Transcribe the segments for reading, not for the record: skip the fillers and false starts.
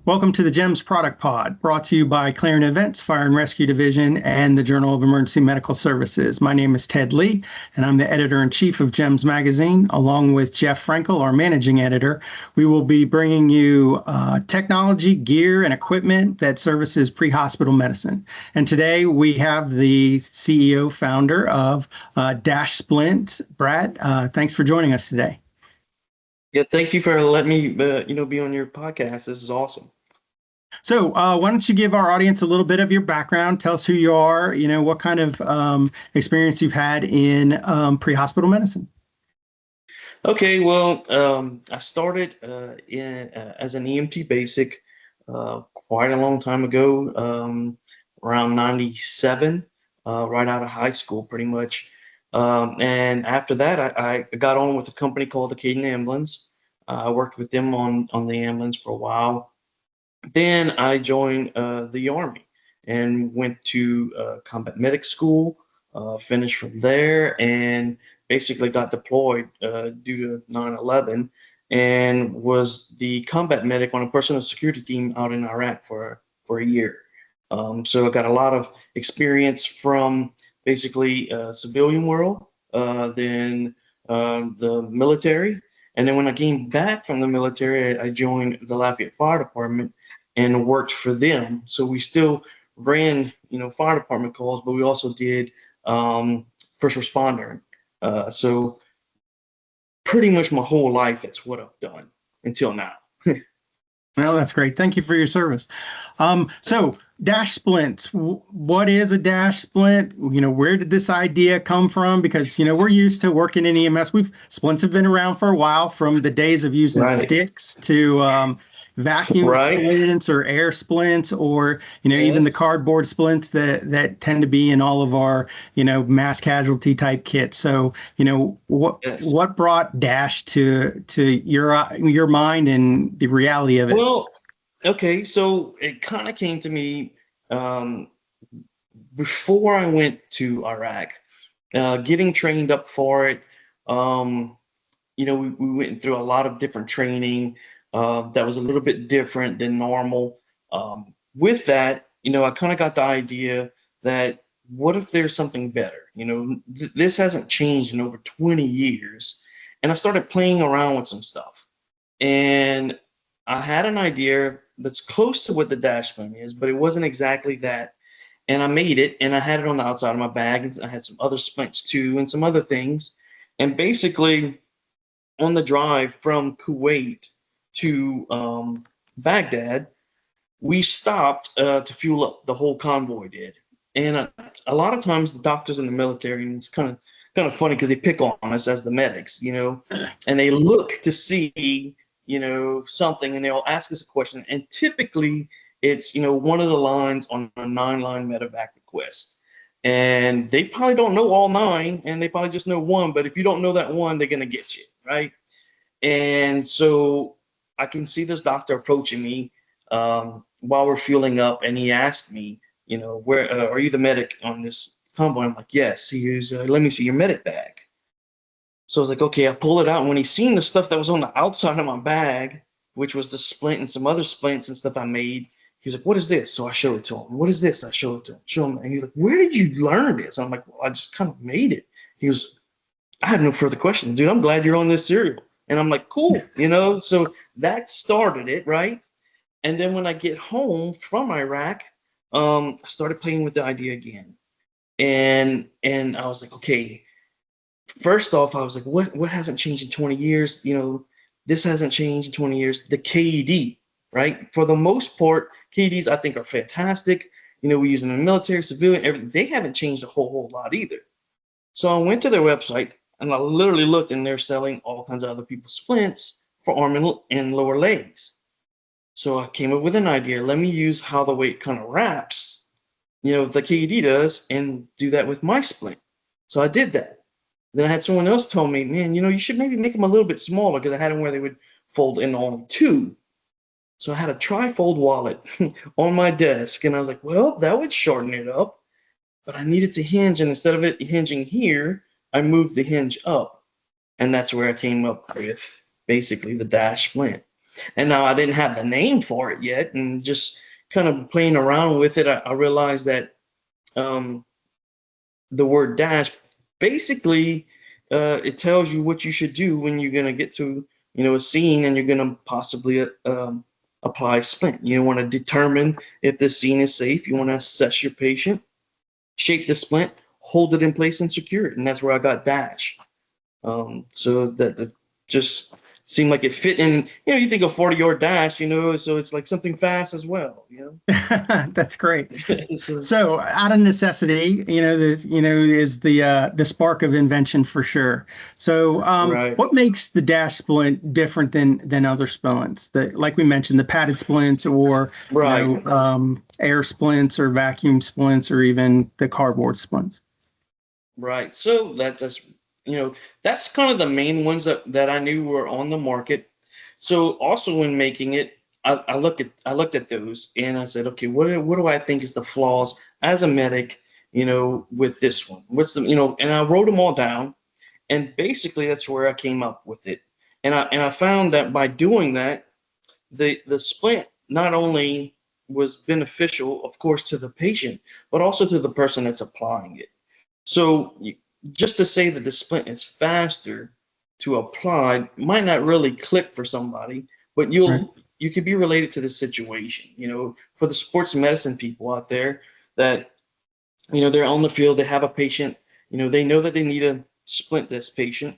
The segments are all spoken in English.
Welcome to the JEMS Product Pod, brought to you by Clarion Events, Fire and Rescue Division, and the Journal of Emergency Medical Services. My name is Ted Lee, and I'm the editor-in-chief of JEMS Magazine, along with Jeff Frankel, our managing editor. We will be bringing you technology, gear, and equipment that services pre-hospital medicine. And today we have the CEO, founder of dashsplints, Brad. Thanks for joining us today. Yeah, thank you for letting me, be on your podcast. This is awesome. So why don't you give our audience a little bit of your background? Tell us who you are, what kind of experience you've had in pre-hospital medicine. Okay, well, I started as an EMT basic quite a long time ago, around 97, right out of high school, pretty much. And after that, I got on with a company called the Cadence Ambulance. I worked with them on the ambulance for a while. Then I joined the Army and went to combat medic school, finished from there, and basically got deployed due to 9/11 and was the combat medic on a personal security team out in Iraq for a year. So I got a lot of experience from basically civilian world, then the military. And then when I came back from the military, I joined the Lafayette Fire Department and worked for them. So we still ran, fire department calls, but we also did first responder. So pretty much my whole life, that's what I've done until now. Well, that's great. Thank you for your service. So dashsplints, what is a dash splint? Where did this idea come from? Because, we're used to working in EMS. Splints have been around for a while, from the days of using sticks to vacuum splints or air splints, or even the cardboard splints that tend to be in all of our mass casualty type kits. So what brought dash to your mind and the reality of it? Well, okay, so it kind of came to me before I went to Iraq, getting trained up for it. We went through a lot of different training that was a little bit different than normal. With that, I kind of got the idea that what if there's something better? This hasn't changed in over 20 years. And I started playing around with some stuff. And I had an idea that's close to what the dash splint is, but it wasn't exactly that. And I made it, and I had it on the outside of my bag. And I had some other splints too, and some other things. And basically, on the drive from Kuwait to Baghdad, we stopped to fuel up. The whole convoy did. And a lot of times the doctors in the military, and it's kind of funny because they pick on us as the medics, and they look to see, something, and they'll ask us a question. And typically it's, one of the lines on a 9-line medevac request. And they probably don't know all 9, and they probably just know 1. But if you don't know that 1, they're going to get you, right? And so I can see this doctor approaching me while we're fueling up, and he asked me, where are you the medic on this convoy? I'm like, yes. He goes, let me see your medic bag. So I was like, okay, I pull it out. And when he seen the stuff that was on the outside of my bag, which was the splint and some other splints and stuff I made, he was like, what is this? So I showed it to him. What is this? I showed it to him. Show him. And he's like, where did you learn this? I'm like, well, I just kind of made it. He goes, I have no further questions, dude. I'm glad you're on this serial. And I'm like, cool, so that started it, right? And then when I get home from Iraq, I started playing with the idea again. And I was like, okay, first off, I was like, what hasn't changed in 20 years? This hasn't changed in 20 years. The KED, right? For the most part, KEDs I think are fantastic. We use them in the military, civilian, everything. They haven't changed a whole lot either. So I went to their website, and I literally looked, and they're selling all kinds of other people's splints for arm and lower legs. So I came up with an idea. Let me use how the way it kind of wraps, the KED does, and do that with my splint. So I did that. Then I had someone else tell me, man, you should maybe make them a little bit smaller, because I had them where they would fold in only 2. So I had a tri-fold wallet on my desk, and I was like, well, that would shorten it up. But I needed to hinge, and instead of it hinging here, I moved the hinge up. And that's where I came up with basically the dash splint. And now I didn't have the name for it yet, and just kind of playing around with it, I realized that um, the word dash basically it tells you what you should do when you're going to get to a scene and you're going to possibly apply splint. You want to determine if the scene is safe. You want to assess your patient, shape the splint, hold it in place, and secure it. And that's where I got dash. So that just seemed like it fit in. You think of 40-yard dash, so it's like something fast as well. That's great. So, So out of necessity, is the spark of invention for sure. So right. what makes the dash splint different than other splints? Like we mentioned, the padded splints, or Right. air splints, or vacuum splints, or even the cardboard splints. Right. So that's kind of the main ones that I knew were on the market. So also when making it, I looked at those and I said, okay, what do I think is the flaws as a medic, with this one? What's the, and I wrote them all down, and basically that's where I came up with it. And I found that by doing that, the splint not only was beneficial, of course, to the patient, but also to the person that's applying it. So just to say that the splint is faster to apply might not really click for somebody, but Right. you could be related to the situation. For the sports medicine people out there that they're on the field, they have a patient, they know that they need to splint this patient,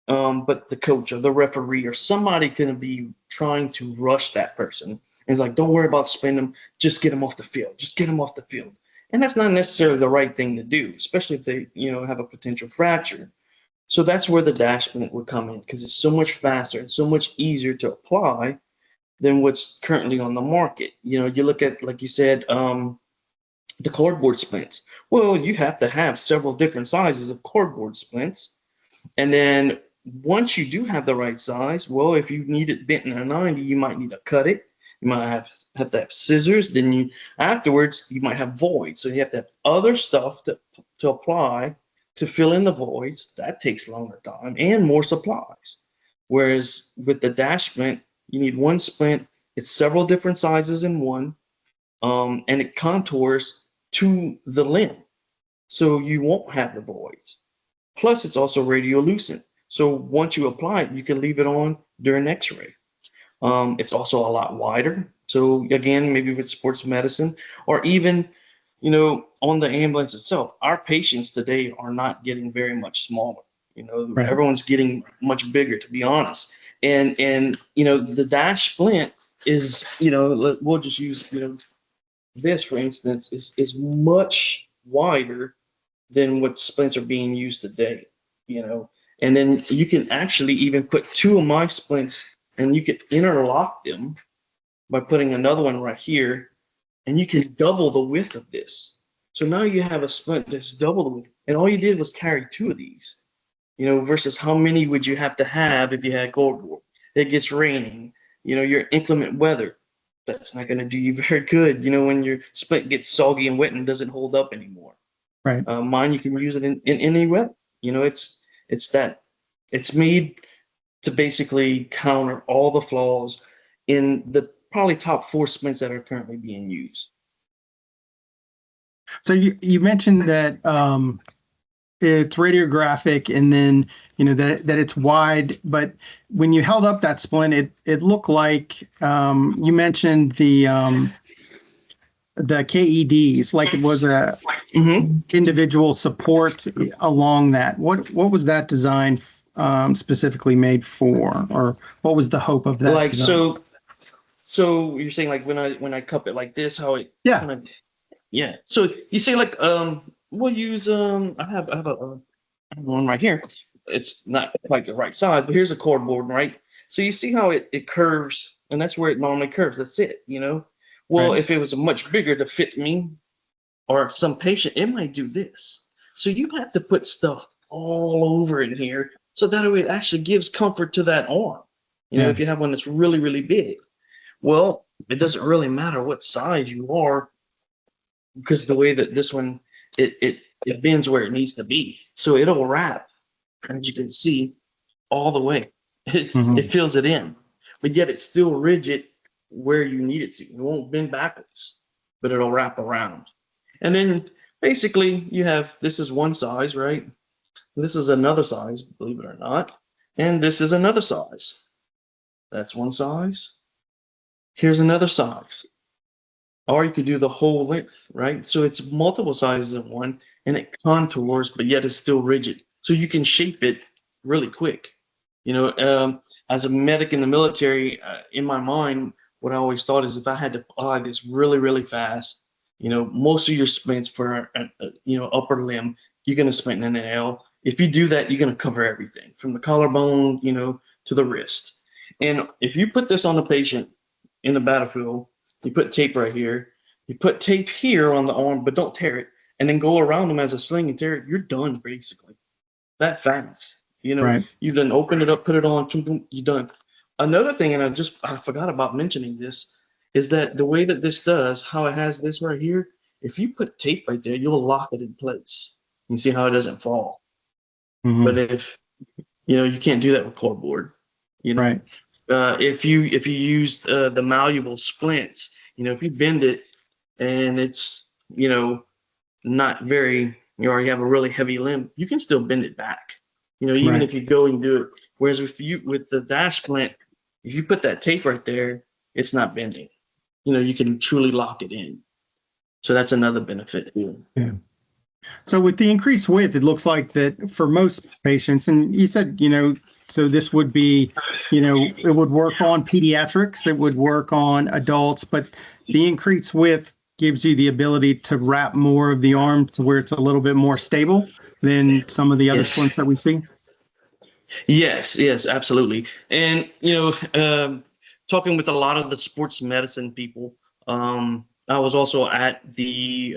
but the coach or the referee or somebody can be trying to rush that person. And it's like, don't worry about splinting them, just get them off the field, just get them off the field. And that's not necessarily the right thing to do, especially if they, have a potential fracture. So that's where the dash splint would come in, because it's so much faster and so much easier to apply than what's currently on the market. You look at, like you said, the cardboard splints. Well, you have to have several different sizes of cardboard splints. And then once you do have the right size, well, if you need it bent in a 90, you might need to cut it. You might have to have scissors. Then afterwards you might have voids. So you have to have other stuff to apply to fill in the voids. That takes longer time and more supplies. Whereas with the dash splint, you need one splint. It's several different sizes in one, and it contours to the limb, so you won't have the voids. Plus, it's also radiolucent. So once you apply it, you can leave it on during X-ray. It's also a lot wider. So again, maybe with sports medicine, or even, on the ambulance itself, our patients today are not getting very much smaller. Right. Everyone's getting much bigger, to be honest. And the dash splint is, we'll just use, this for instance, is much wider than what splints are being used today. And then you can actually even put two of my splints and you can interlock them by putting another one right here, and you can double the width of this. So now you have a splint that's double the width, and all you did was carry two of these, versus how many would you have to have if you had cardboard? It gets raining, your inclement weather. That's not going to do you very good, when your splint gets soggy and wet and doesn't hold up anymore. Right. Mine, you can use it in any weather. It's made to basically counter all the flaws in the probably top 4 splints that are currently being used. So you mentioned that it's radiographic, and then that it's wide. But when you held up that splint, it looked like you mentioned the KEDs, like it was a individual support along that. What was that design specifically made for, or what was the hope of that? Like design? so you're saying like when I cup it like this, how it Yeah. kind of, yeah. So you say like we'll use I have one right here. It's not quite the right size, but here's a cardboard, right? So you see how it curves, and that's where it normally curves. That's it, Well, Right. if it was a much bigger to fit me or some patient, it might do this. So you have to put stuff all over in here so that it actually gives comfort to that arm. Yeah. If you have one that's really, really big. Well, it doesn't really matter what size you are, because the way that this one, it bends where it needs to be. So it'll wrap, as you can see, all the way. It fills it in. but yet it's still rigid where you need it to. It won't bend backwards, but it'll wrap around. And then basically you have, this is one size, right? This is another size, believe it or not. And this is another size. That's one size. Here's another size. Or you could do the whole length, right? So it's multiple sizes in one, and it contours, but yet it's still rigid. So you can shape it really quick. You know, as a medic in the military, in my mind, what I always thought is if I had to apply this really, really fast, you know, most of your splints for, you know, upper limb, you're going to splint in an L. If you do that, you're going to cover everything from the collarbone, you know, to the wrist. And if you put this on the patient in the battlefield, you put tape right here, you put tape here on the arm, but don't tear it, and then go around them as a sling and tear it, you're done basically. That fast. You know, Right. you then open it up, put it on, you're done. Another thing, and I forgot about mentioning this, is that the way that this does, how it has this right here, if you put tape right there, you'll lock it in place. You see how it doesn't fall. But if, you know, you can't do that with cardboard. You know, Right. If you use the malleable splints, you know, if you bend it and it's, you know, not very, or you have a really heavy limb, you can still bend it back. You know, even Right. if you go and do it. Whereas with the dash splint, if you put that tape right there, it's not bending. You know, you can truly lock it in. So that's another benefit here. Yeah. So with the increased width, it looks like that for most patients, and you said, you know, so this would be, you know, it would work on pediatrics, it would work on adults, but the increased width gives you the ability to wrap more of the arm to where it's a little bit more stable than some of the other Yes. splints that we see. Yes, absolutely. And, you know, talking with a lot of the sports medicine people, I was also at the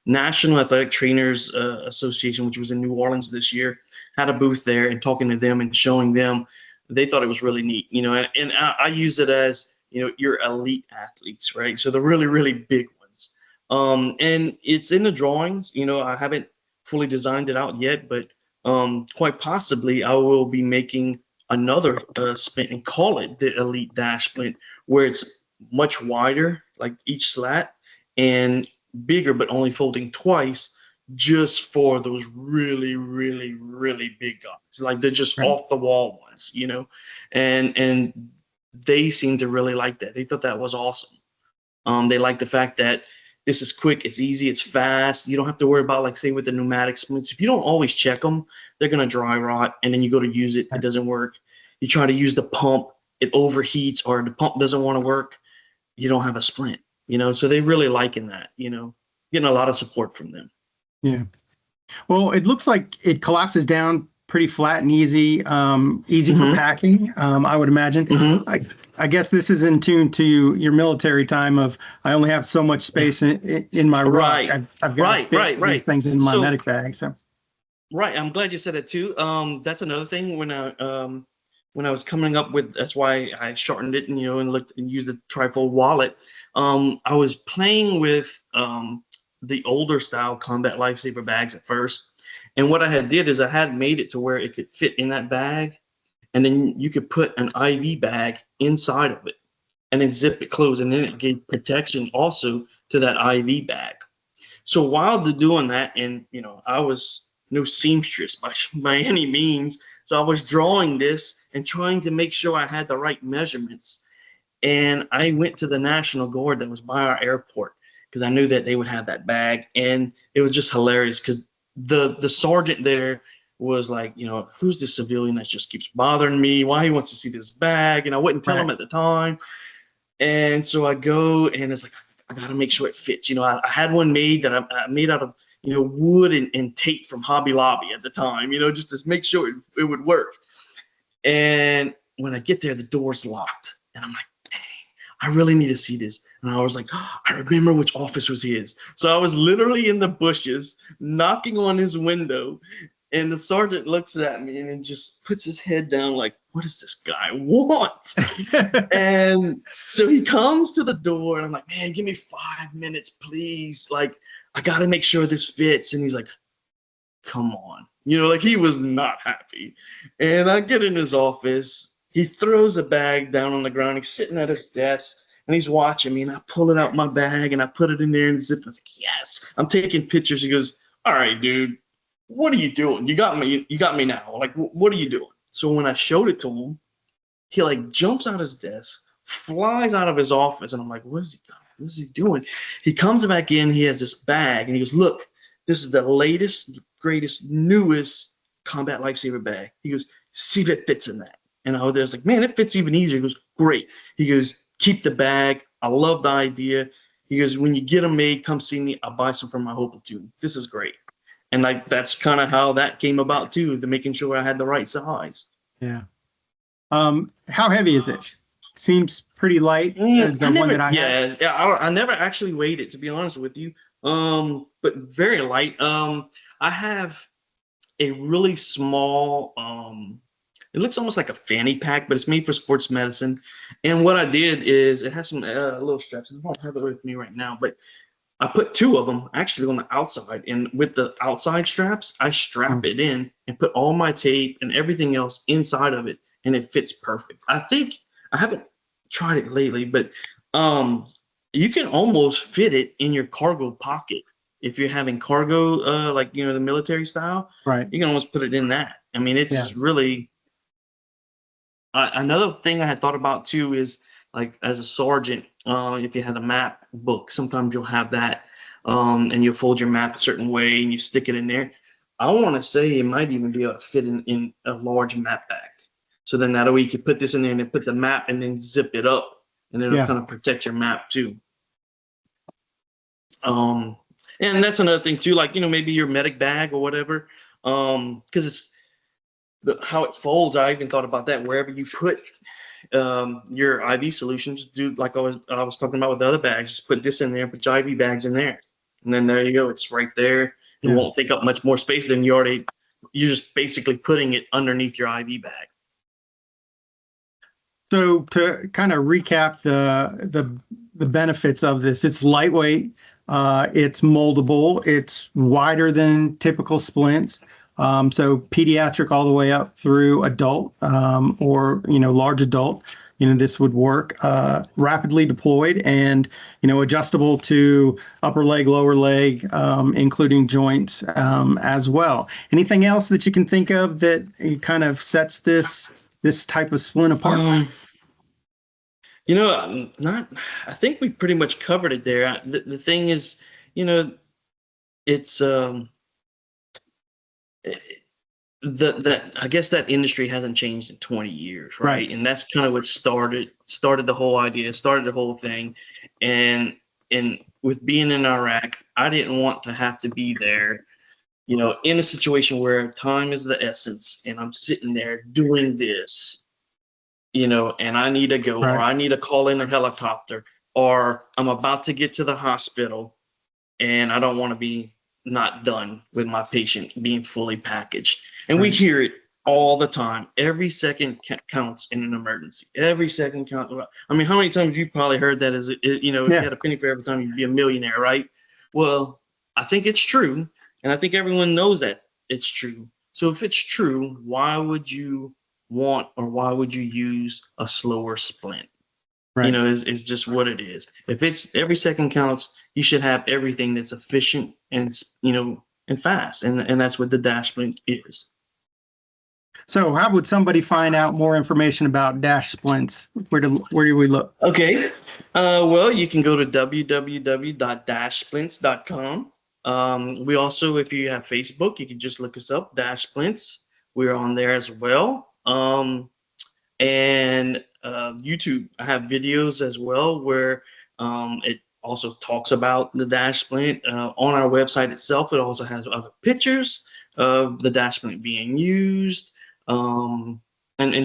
National Athletic Trainers Association, which was in New Orleans this year, had a booth there and talking to them and showing them, they thought it was really neat, you know, and I use it as, you know, your elite athletes, right? So the really, really big ones. And it's in the drawings, you know, I haven't fully designed it out yet, but quite possibly I will be making another splint and call it the Elite Dash Splint, where it's much wider, like each slat, and bigger, but only folding twice, just for those really, really, really big guys. Like they're just Right. off the wall ones, you know, and they seem to really like that. They thought that was awesome. They like the fact that this is quick, it's easy, it's fast. You don't have to worry about, like, say with the pneumatic splints, if you don't always check them, they're gonna dry rot, and then you go to use it, it doesn't work. You try to use the pump, it overheats, or the pump doesn't want to work, you don't have a splint, you know. So they really liking that, you know, getting a lot of support from them. Yeah. Well, it looks like it collapses down pretty flat and easy, easy for packing, I would imagine. I guess this is in tune to your military time of, I only have so much space in my Right. ruck. I've got to fit these things in my medic bag. So Right, I'm glad you said that too. That's another thing when I was coming up with, that's why I shortened it and, you know, and looked and used the trifold wallet. I was playing with the older style combat lifesaver bags at first, and what I had did is I had made it to where it could fit in that bag, and then you could put an IV bag inside of it, and then zip it closed, and then it gave protection also to that IV bag. So while they're doing that, and, you know, I was no seamstress by any means, so I was drawing this and trying to make sure I had the right measurements. And I went to the National Guard that was by our airport because I knew that they would have that bag, and it was just hilarious because the sergeant there was like, you know, who's this civilian that just keeps bothering me? Why he wants to see this bag? And I wouldn't tell him at the time. And so I go, and it's like, I got to make sure it fits. You know, I had one made that I made out of, you know, wood and tape from Hobby Lobby at the time, you know, just to make sure it would work. And when I get there, the door's locked. And I'm like, dang, I really need to see this. And I was like, oh, I remember which office was his. So I was literally in the bushes knocking on his window. And the sergeant looks at me and just puts his head down like, what does this guy want? And so he comes to the door, and I'm like, man, give me 5 minutes, please. Like, I got to make sure this fits. And he's like, come on. You know, like, he was not happy. And I get in his office, He throws the bag down on the ground. He's sitting at his desk and he's watching me. And I pull it out my bag and I put it in there and zip. I was like, yes. I'm taking pictures. He goes, all right, dude, what are you doing? You got me. You got me now. Like, what are you doing? So when I showed it to him, he like jumps out his desk, flies out of his office, and I'm like, what is he got? What is he doing? He comes back in. He has this bag, and he goes, look, this is the latest, greatest, newest combat lifesaver bag. He goes, see if it fits in that. And I was like, man, it fits even easier. He goes, great. He goes, keep the bag. I love the idea. He goes, when you get them made, come see me. I'll buy some from my whole platoon. This is great. And like that's kind of how that came about too, the making sure I had the right size. Yeah. How heavy is it? Seems pretty light. The one that I have. Yeah, I never actually weighed it, to be honest with you. But very light. I have a really small. It looks almost like a fanny pack, but it's made for sports medicine. And what I did is it has some little straps. I don't have it with me right now, but I put two of them actually on the outside. And with the outside straps, I strap it in and put all my tape and everything else inside of it, and it fits perfect. I think I haven't tried it lately, but you can almost fit it in your cargo pocket if you're having cargo, like the military style. Right. You can almost put it in that. I mean, it's really. Another thing I had thought about too is like as a sergeant, if you had a map book, sometimes you'll have that, and you'll fold your map a certain way and you stick it in there. I want to say it might even be able to fit in a large map bag. So then that way you could put this in there and then put the map and then zip it up, and it'll kind of protect your map too. And that's another thing too, like maybe your medic bag or whatever, because it's how it folds. I even thought about that. Wherever you put your IV solutions, do like I was talking about with the other bags. Just put this in there, put your IV bags in there, and then there you go. It's right there. It won't take up much more space than you're just basically putting it underneath your IV bag. So to kind of recap the benefits of this, it's lightweight, it's moldable, it's wider than typical splints. So pediatric all the way up through adult, or large adult, this would work. Rapidly deployed and adjustable to upper leg, lower leg, including joints as well. Anything else that you can think of that kind of sets this type of splint apart? I think we pretty much covered it there. The thing is, it's I guess that industry hasn't changed in 20 years, right? And that's kind of what started the whole idea, started the whole thing. And with being in Iraq, I didn't want to have to be there, in a situation where time is the essence and I'm sitting there doing this, and I need to go, or I need to call in a helicopter, or I'm about to get to the hospital and I don't want to be not done with my patient being fully packaged. And we hear it all the time. Every second counts in an emergency. Every second counts. I mean, how many times you probably heard that if you had a penny for every time, you'd be a millionaire, right? Well, I think it's true. And I think everyone knows that it's true. So if it's true, why would you want, or why would you use a slower splint? It's just what it is. If it's every second counts, you should have everything that's efficient and and fast, and that's what the dash splint is. So how would somebody find out more information about dash splints? Where do we look? Okay, well, you can go to www.dashsplints.com. We also, if you have Facebook, you can just look us up, Dash Splints. We're on there as well. And YouTube, I have videos as well where it also talks about the dash splint. On our website itself, it also has other pictures of the dash splint being used, and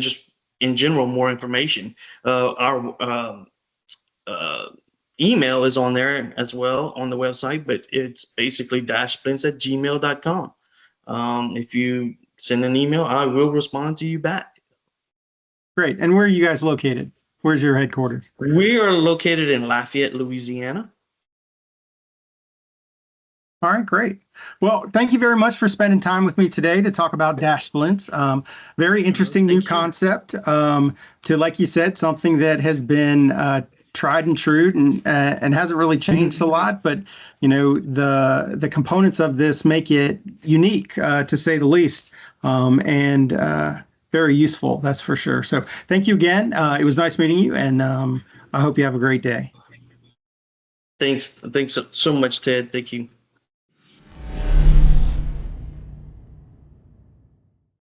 just in general more information. Our email is on there as well on the website, but it's basically dashsplints@gmail.com. If you send an email, I will respond to you back. Great. And where are you guys located? Where's your headquarters? We are located in Lafayette, Louisiana. All right, great. Well, thank you very much for spending time with me today to talk about dash splints. Very interesting new Thank you. concept to, like you said, something that has been tried and true and hasn't really changed a lot. But the components of this make it unique, to say the least, and very useful. That's for sure. So, thank you again. It was nice meeting you, and I hope you have a great day. Thanks so much, Ted. Thank you.